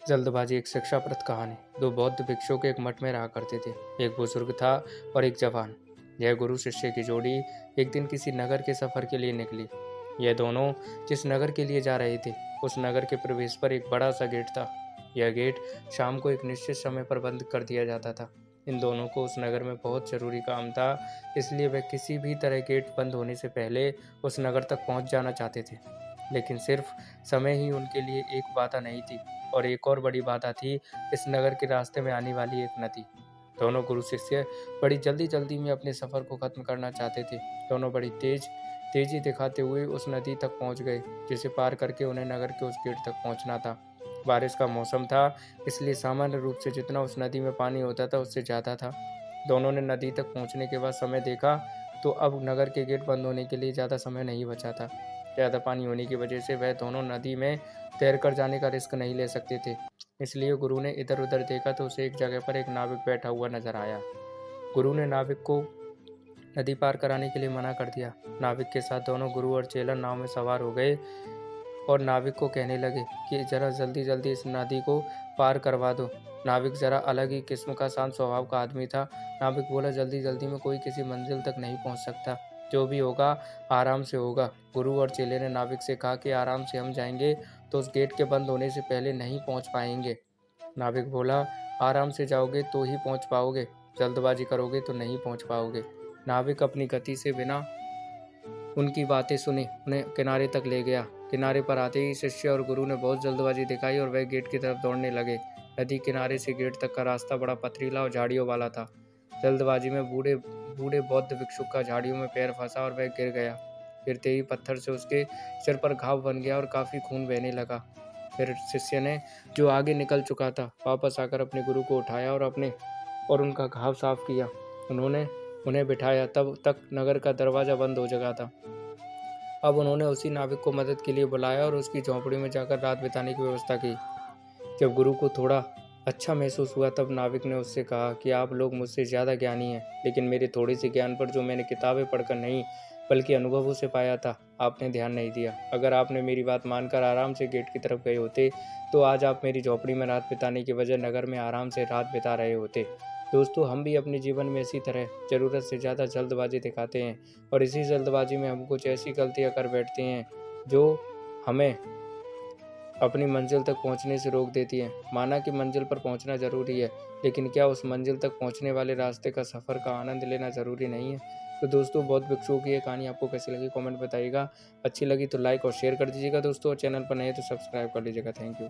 जल्दबाजी एक शिक्षाप्रद कहानी। दो बौद्ध भिक्षुक एक मठ में रहा करते थे। एक बुजुर्ग था और एक जवान। यह गुरु शिष्य की जोड़ी एक दिन किसी नगर के सफर के लिए निकली। यह दोनों जिस नगर के लिए जा रहे थे उस नगर के प्रवेश पर एक बड़ा सा गेट था। यह गेट शाम को एक निश्चित समय पर बंद कर दिया जाता था। इन दोनों को उस नगर में बहुत जरूरी काम था, इसलिए वे किसी भी तरह गेट बंद होने से पहले उस नगर तक पहुंच जाना चाहते थे। लेकिन सिर्फ समय ही उनके लिए एक बाधा नहीं थी, और एक और बड़ी बाधा थी इस नगर के रास्ते में आने वाली एक नदी। दोनों गुरु शिष्य बड़ी जल्दी जल्दी में अपने सफ़र को ख़त्म करना चाहते थे। दोनों बड़ी तेजी दिखाते हुए उस नदी तक पहुंच गए, जिसे पार करके उन्हें नगर के उस गेट तक पहुंचना था। बारिश का मौसम था, इसलिए सामान्य रूप से जितना उस नदी में पानी होता था उससे ज़्यादा था। दोनों ने नदी तक पहुंचने के बाद समय देखा तो अब नगर के गेट बंद होने के लिए ज़्यादा समय नहीं बचा था। ज़्यादा पानी होने की वजह से वह दोनों नदी में तैरकर जाने का रिस्क नहीं ले सकते थे। इसलिए गुरु ने इधर-उधर देखा तो उसे एक जगह पर एक नाविक बैठा हुआ नजर आया। गुरु ने नाविक को नदी पार कराने के लिए मना कर दिया। नाविक के साथ दोनों गुरु और चेला नाव में सवार हो गए और नाविक को कहने लगे कि जरा जल्दी जल्दी इस नदी को पार करवा दो। नाविक जरा अलग ही किस्म का शांत स्वभाव का आदमी था। नाविक बोला, जल्दी जल्दी में कोई किसी मंजिल तक नहीं पहुंच सकता, जो भी होगा आराम से होगा। गुरु और चेले ने नाविक से कहा कि आराम से हम जाएंगे तो उस गेट के बंद होने से पहले नहीं पहुंच पाएंगे। नाविक बोला, आराम से जाओगे तो ही पहुंच पाओगे, जल्दबाजी करोगे तो नहीं पहुंच पाओगे। नाविक अपनी गति से बिना उनकी बातें सुने उन्हें किनारे तक ले गया। किनारे पर आते ही शिष्य और गुरु ने बहुत जल्दबाजी दिखाई और वह गेट की तरफ दौड़ने लगे। नदी किनारे से गेट तक का रास्ता बड़ा पथरीला और झाड़ियों वाला था। जल्दबाजी में बूढ़े बूढ़े बौद्ध भिक्षुक का झाड़ियों में पैर फंसा और वह गिर गया। गिरते ही पत्थर से उसके सिर पर घाव बन गया और काफी खून बहने लगा। फिर शिष्य ने, जो आगे निकल चुका था, वापस आकर अपने गुरु को उठाया और उनका घाव साफ किया। उन्होंने उन्हें बिठाया। तब तक नगर का दरवाजा बंद हो चुका था। अब उन्होंने उसी नाविक को मदद के लिए बुलाया और उसकी झोंपड़ी में जाकर रात बिताने की व्यवस्था की। जब गुरु को थोड़ा अच्छा महसूस हुआ तब नाविक ने उससे कहा कि आप लोग मुझसे ज़्यादा ज्ञानी हैं, लेकिन मेरे थोड़े से ज्ञान पर, जो मैंने किताबें पढ़कर नहीं बल्कि अनुभवों से पाया था, आपने ध्यान नहीं दिया। अगर आपने मेरी बात मानकर आराम से गेट की तरफ गए होते तो आज आप मेरी झोपड़ी में रात बिताने की बजाय नगर में आराम से रात बिता रहे होते। दोस्तों, हम भी अपने जीवन में इसी तरह ज़रूरत से ज़्यादा जल्दबाजी दिखाते हैं, और इसी जल्दबाजी में हम कुछ ऐसी गलतियां कर बैठते हैं जो हमें अपनी मंजिल तक पहुंचने से रोक देती है। माना कि मंजिल पर पहुंचना ज़रूरी है, लेकिन क्या उस मंजिल तक पहुंचने वाले रास्ते का सफ़र का आनंद लेना ज़रूरी नहीं है? तो दोस्तों, बौद्ध भिक्षुओं की ये कहानी आपको कैसी लगी कमेंट बताइएगा। अच्छी लगी तो लाइक और शेयर कर दीजिएगा दोस्तों, और चैनल पर नए तो सब्सक्राइब कर लीजिएगा। Thank you.